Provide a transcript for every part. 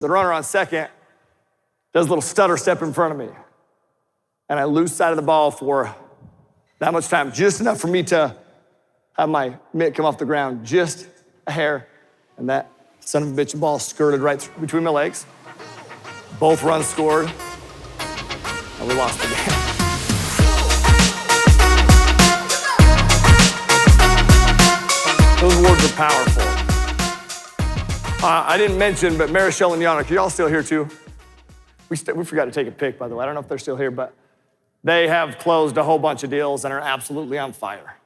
The runner on second does a little stutter step in front of me. And I lose sight of the ball for that much time, just enough for me to have my mitt come off the ground, just a hair. And that son of a bitch ball skirted right between my legs. Both runs scored, and we lost the game. Those words are powerful. I didn't mention, but Marichelle and Yana, y'all still here too? We forgot to take a pic, by the way. I don't know if they're still here, but they have closed a whole bunch of deals and are absolutely on fire.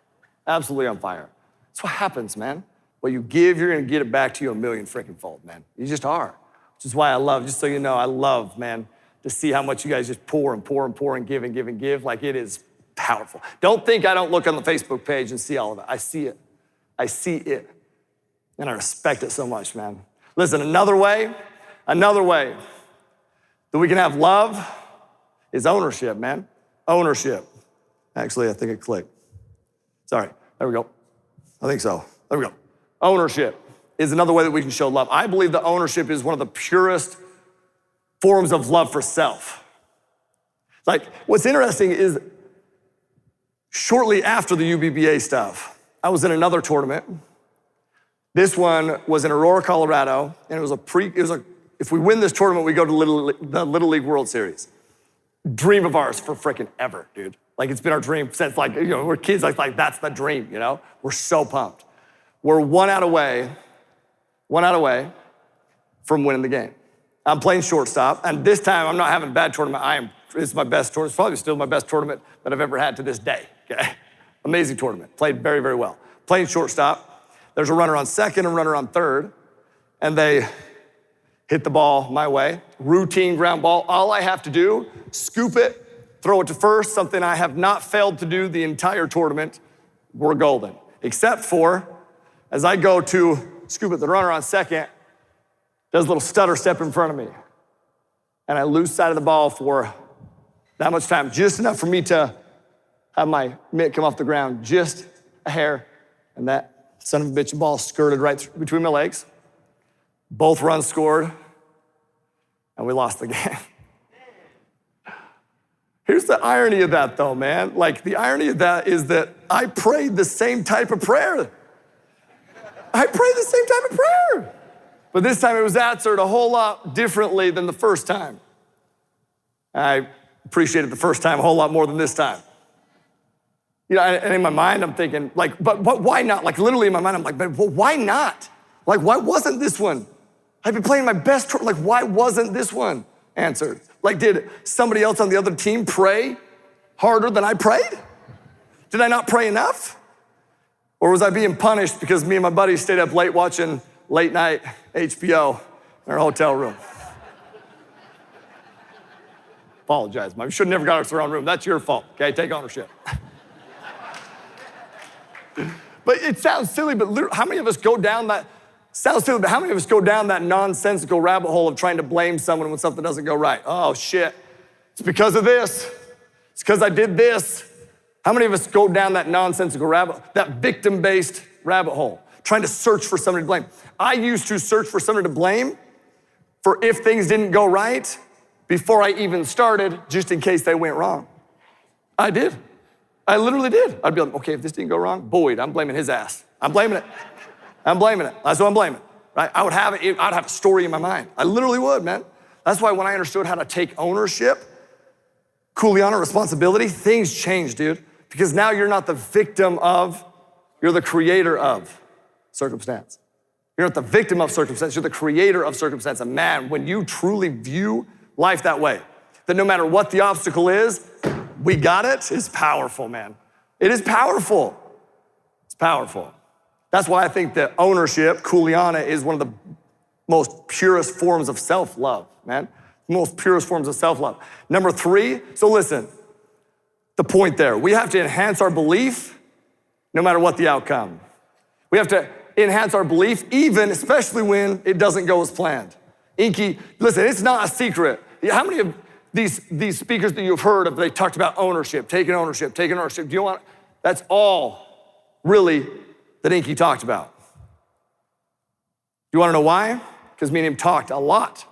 Absolutely on fire. That's what happens, man. What you give, you're gonna get it back to you a million freaking fold, man. You just are. Which is why I love, just so you know, I love, man, to see how much you guys just pour and pour and pour and give and give and give. Like, it is powerful. Don't think I don't look on the Facebook page and see all of it. I see it. I see it. And I respect it so much, man. Listen, another way that we can have love is ownership, man. Ownership. Actually, I think it clicked. Sorry, there we go. I think so, there we go. Ownership is another way that we can show love. I believe that ownership is one of the purest forms of love for self. Like, what's interesting is shortly after the UBBA stuff, I was in another tournament. This one was in Aurora, Colorado, and it was if we win this tournament, we go to the Little League World Series. Dream of ours for freaking ever, dude. Like, it's been our dream since, like, you know, we're kids, like that's the dream, you know? We're so pumped. We're one out away from winning the game. I'm playing shortstop, and this time I'm not having a bad tournament. It's my best tournament. It's probably still my best tournament that I've ever had to this day, okay? Amazing tournament. Played very, very well. Playing shortstop. There's a runner on second and a runner on third, and they hit the ball my way. Routine ground ball. All I have to do, scoop it, throw it to first, something I have not failed to do the entire tournament. We're golden. Except for, as I go to scoop it, the runner on second does a little stutter step in front of me. And I lose sight of the ball for that much time, just enough for me to have my mitt come off the ground, just a hair. And that son of a bitch ball skirted right between my legs. Both runs scored, and we lost the game. Here's the irony of that, though, man. Like, the irony of that is that I prayed the same type of prayer. But this time it was answered a whole lot differently than the first time. I appreciated the first time a whole lot more than this time. You know, and in my mind, I'm thinking, like, but why not? Like, literally in my mind, I'm like, but why not? Like, why wasn't this one? I've been playing my best tour. Like, why wasn't this one answered? Like, did somebody else on the other team pray harder than I prayed? Did I not pray enough? Or was I being punished because me and my buddies stayed up late watching late night HBO in our hotel room? Apologize, Mom. You should have never got us to our own room. That's your fault, okay? Take ownership. But it sounds silly, but literally, how many of us go down that, sounds silly, but how many of us go down that nonsensical rabbit hole of trying to blame someone when something doesn't go right? Oh, shit. It's because of this. It's because I did this. How many of us go down that nonsensical that victim-based rabbit hole, trying to search for somebody to blame? I used to search for somebody to blame for if things didn't go right before I even started, just in case they went wrong. I did. I literally did. I'd be like, okay, if this didn't go wrong, Boyd, I'm blaming his ass. I'm blaming it. That's what I'm blaming, right? I'd have a story in my mind. I literally would, man. That's why when I understood how to take ownership, Kuliana responsibility, things changed, dude. Because now you're not the victim of, you're the creator of circumstance. You're not the victim of circumstance, you're the creator of circumstance. And man, when you truly view life that way, that no matter what the obstacle is, we got it, is powerful, man. It is powerful. It's powerful. That's why I think that ownership, Kuliana, is one of the most purest forms of self-love, man. Most purest forms of self-love. Number 3, so listen, the point there, we have to enhance our belief no matter what the outcome. We have to enhance our belief even, especially when it doesn't go as planned. Inky, listen, it's not a secret. How many of these speakers that you've heard of, they talked about ownership, taking ownership. Do you want, that's all really that Inky talked about. You wanna know why? Because me and him talked a lot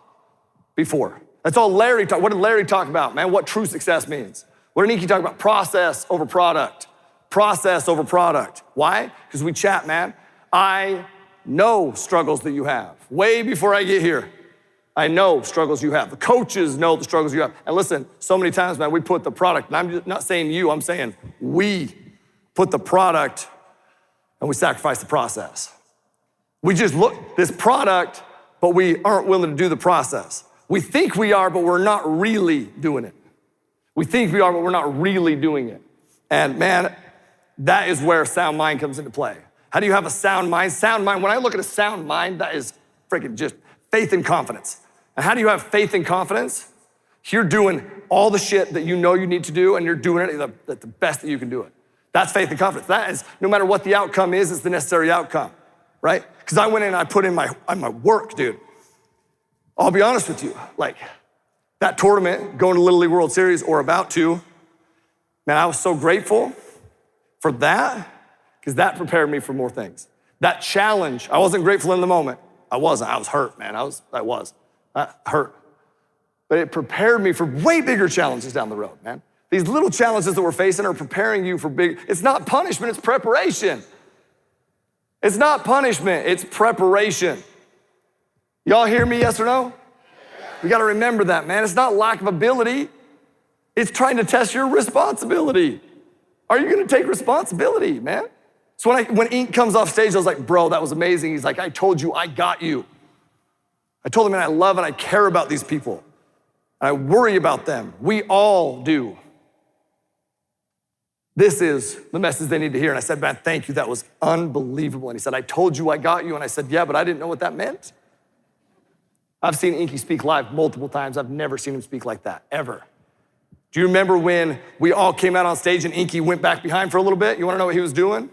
before. That's all Larry talked. What did Larry talk about, man? What true success means. What did Inky talk about? Process over product. Process over product. Why? Because we chat, man. I know struggles that you have. Way before I get here, I know struggles you have. The coaches know the struggles you have. And listen, so many times, man, we put the product, and I'm not saying you, I'm saying we put the product and we sacrifice the process. We just look this product, but we aren't willing to do the process. We think we are, but we're not really doing it. We think we are, but we're not really doing it. And man, that is where sound mind comes into play. How do you have a sound mind? Sound mind, when I look at a sound mind, that is freaking just faith and confidence. And how do you have faith and confidence? You're doing all the shit that you know you need to do, and you're doing it at the best that you can do it. That's faith and confidence. That is, no matter what the outcome is, it's the necessary outcome, right? Because I went in and I put in my work, dude. I'll be honest with you, like that tournament, going to Little League World Series or about to, man, I was so grateful for that because that prepared me for more things. That challenge, I wasn't grateful in the moment. I wasn't, I was hurt, man. I hurt. But it prepared me for way bigger challenges down the road, man. These little challenges that we're facing are preparing you for big, it's not punishment, it's preparation. It's not punishment, it's preparation. Y'all hear me, yes or no? We gotta remember that, man. It's not lack of ability. It's trying to test your responsibility. Are you gonna take responsibility, man? So when Ink comes off stage, I was like, bro, that was amazing. He's like, I told you, I got you. I told him, man, I love and I care about these people. I worry about them. We all do. This is the message they need to hear. And I said, man, thank you. That was unbelievable. And he said, I told you I got you. And I said, yeah, but I didn't know what that meant. I've seen Inky speak live multiple times. I've never seen him speak like that, ever. Do you remember when we all came out on stage and Inky went back behind for a little bit? You wanna know what he was doing?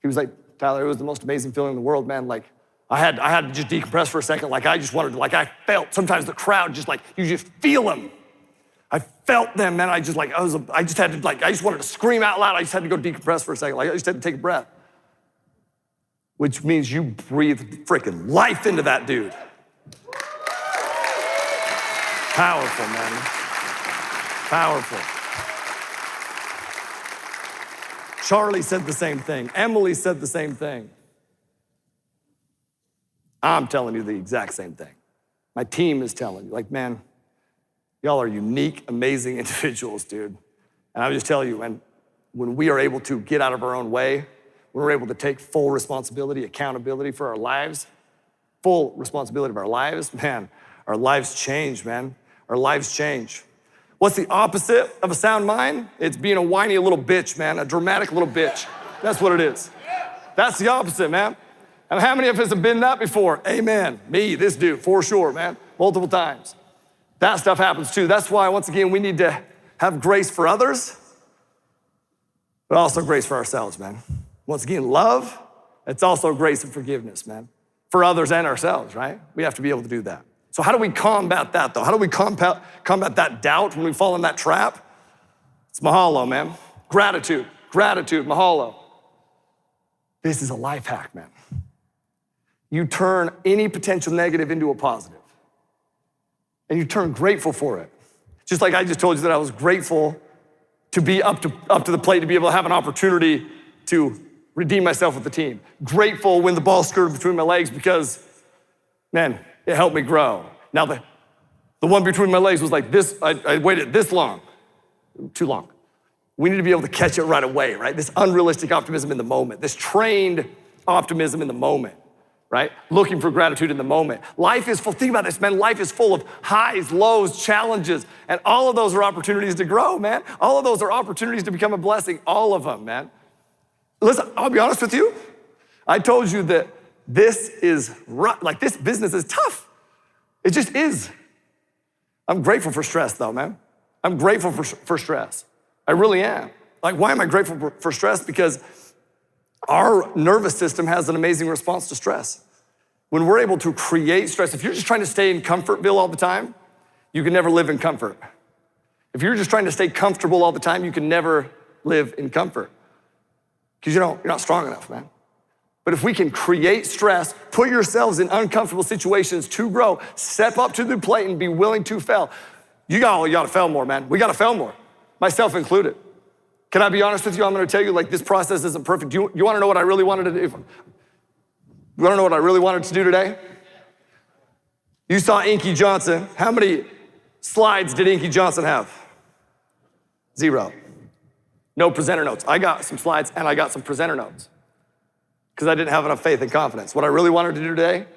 He was like, Tyler, it was the most amazing feeling in the world, man. Like, I had to just decompress for a second. Like, I just wanted to, like, I felt sometimes the crowd just like, you just feel them. I felt them, man. I just wanted to scream out loud. I just had to go decompress for a second. Like, I just had to take a breath. Which means you breathe freaking life into that dude. Powerful, man. Powerful. Charlie said the same thing. Emily said the same thing. I'm telling you the exact same thing. My team is telling you, like, man, y'all are unique, amazing individuals, dude. And I would just tell you, when we are able to get out of our own way, when we're able to take full responsibility, accountability for our lives, full responsibility of our lives, man, our lives change, man. Our lives change. What's the opposite of a sound mind? It's being a whiny little bitch, man, a dramatic little bitch. That's what it is. That's the opposite, man. And how many of us have been that before? Amen. Me, this dude, for sure, man, multiple times. That stuff happens too. That's why, once again, we need to have grace for others, but also grace for ourselves, man. Once again, love, it's also grace and forgiveness, man, for others and ourselves, right? We have to be able to do that. So how do we combat that, though? How do we combat that doubt when we fall in that trap? It's mahalo, man. Gratitude, mahalo. This is a life hack, man. You turn any potential negative into a positive. And you turn grateful for it. Just like I just told you that I was grateful to be up to the plate, to be able to have an opportunity to redeem myself with the team. Grateful when the ball skirted between my legs because, man, it helped me grow. Now the one between my legs was like this, I waited this long, too long. We need to be able to catch it right away, right? This unrealistic optimism in the moment, this trained optimism in the moment, right? Looking for gratitude in the moment. Life is full, think about this, man. Life is full of highs, lows, challenges, and all of those are opportunities to grow, man. All of those are opportunities to become a blessing, all of them, man. Listen, I'll be honest with you. I told you that this is rough, like this business is tough. It just is. I'm grateful for stress though, man. I'm grateful for stress. I really am. Like, why am I grateful for stress? Because our nervous system has an amazing response to stress. When we're able to create stress, if you're just trying to stay in Comfortville all the time, you can never live in comfort. If you're just trying to stay comfortable all the time, you can never live in comfort. Because you're not strong enough, man. But if we can create stress, put yourselves in uncomfortable situations to grow, step up to the plate and be willing to fail, you gotta fail more, man. We gotta fail more, myself included. Can I be honest with you? I'm gonna tell you, like, this process isn't perfect. You wanna know what I really wanted to do? You wanna know what I really wanted to do today? You saw Inky Johnson. How many slides did Inky Johnson have? 0. No presenter notes. I got some slides and I got some presenter notes because I didn't have enough faith and confidence. What I really wanted to do today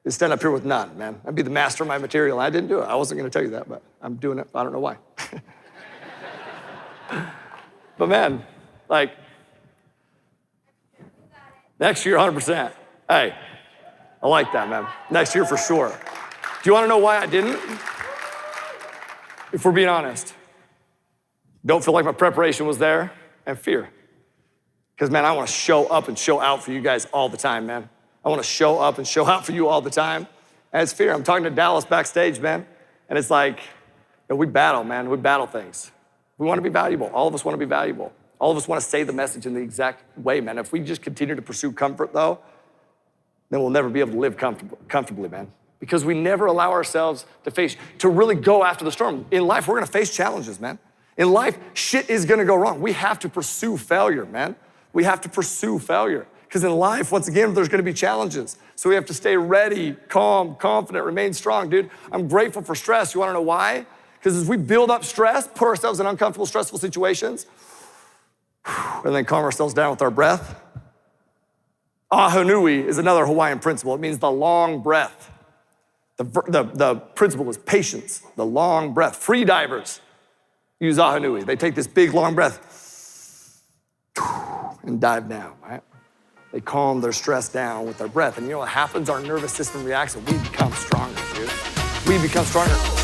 is stand up here with none, man. I'd be the master of my material. I didn't do it. I wasn't gonna tell you that, but I'm doing it. I don't know why. But man, like, next year, 100%. Hey, I like that, man. Next year for sure. Do you wanna know why I didn't? If we're being honest. Don't feel like my preparation was there, and fear. Because, man, I wanna show up and show out for you guys all the time, man. I wanna show up and show out for you all the time. And it's fear. I'm talking to Dallas backstage, man. And it's like, we battle, man. We battle things. We wanna be valuable. All of us wanna be valuable. All of us wanna say the message in the exact way, man. If we just continue to pursue comfort, though, then we'll never be able to live comfortably, man. Because we never allow ourselves to really go after the storm. In life, we're gonna face challenges, man. In life, shit is gonna go wrong. We have to pursue failure, man. We have to pursue failure. Because in life, once again, there's gonna be challenges. So we have to stay ready, calm, confident, remain strong, dude. I'm grateful for stress. You wanna know why? Because as we build up stress, put ourselves in uncomfortable, stressful situations, and then calm ourselves down with our breath. Ahanui is another Hawaiian principle. It means the long breath. The principle is patience, the long breath. Free divers use Ahanui. They take this big, long breath and dive down, right? They calm their stress down with their breath. And you know what happens? Our nervous system reacts and we become stronger, dude. We become stronger.